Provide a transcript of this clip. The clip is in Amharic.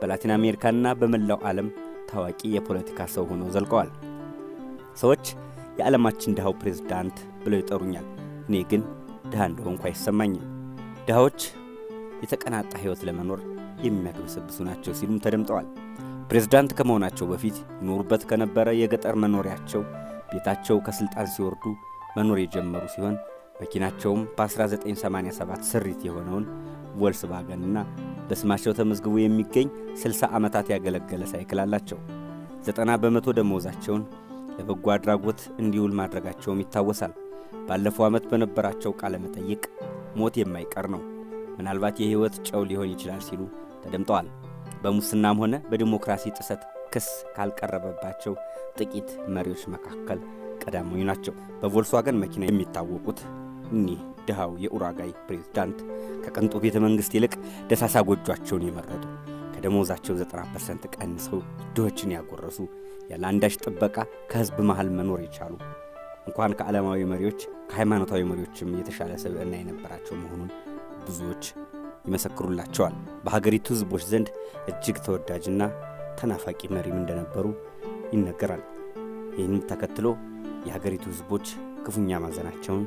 በላቲን አሜሪካና በመላው ዓለም ታዋቂ የፖለቲካ ሰው ሆነው ዘልቀዋል። ሰዎች የዓለማችን ድሃው ፕሬዝዳንት ብለው ይጠሩኛል። እኔ ግን ድሃ እንደሆንኩ አይሰማኝም። ድሃዎች የተቀናጣ ሕይወት ለመኖር የሚያግበሰብሱ ናቸው ሲሉም ተደምጠዋል። ፕሬዝዳንት ከመሆናቸው በፊት ይኖሩበት ከነበረ የገጠር መኖሪያቸው ቤታቸው ከስልጣን ሲወርዱ መኖር የጀመሩ ሲሆን መኪናቸውም በ1987 ስሪት የሆነውን ቮልስቫገንና በስማቸው ተመዝግቦ የሚገኝ 60 ዓመታት ያገለገለ ሳይክል አላቸው። 90% ደመወዛቸውን ለበጎ አድራጎት እንዲውል ማድረጋቸውም ይታወሳል። ባለፈው ዓመት በነበራቸው ቃለ መጠይቅ ሞት የማይቀር ነው፣ ምናልባት የሕይወት ጨው ሊሆን ይችላል ሲሉ ተደምጠዋል። በሙስናም ሆነ በዲሞክራሲ ጥሰት ክስ ካልቀረበባቸው ጥቂት መሪዎች መካከል ቀዳሚው ናቸው። በቮልስዋገን መኪና የሚታወቁት እኒህ ድሃው የኡራጋይ ፕሬዝዳንት ከቅንጡ ቤተ መንግሥት ይልቅ ደሳሳ ጎጇቸውን የመረጡ፣ ከደሞዛቸው 90% ቀንሰው ድሆችን ያጎረሱ፣ ያለ አንዳች ጥበቃ ከሕዝብ መሃል መኖር የቻሉ፣ እንኳን ከዓለማዊ መሪዎች ከሃይማኖታዊ መሪዎችም የተሻለ ስብዕና የነበራቸው መሆኑን ብዙዎች ይመሰክሩላቸዋል። በሀገሪቱ ሕዝቦች ዘንድ እጅግ ተወዳጅና ተናፋቂ መሪም እንደነበሩ ይነገራል። ይህንም ተከትሎ የሀገሪቱ ሕዝቦች ክፉኛ ማዘናቸውን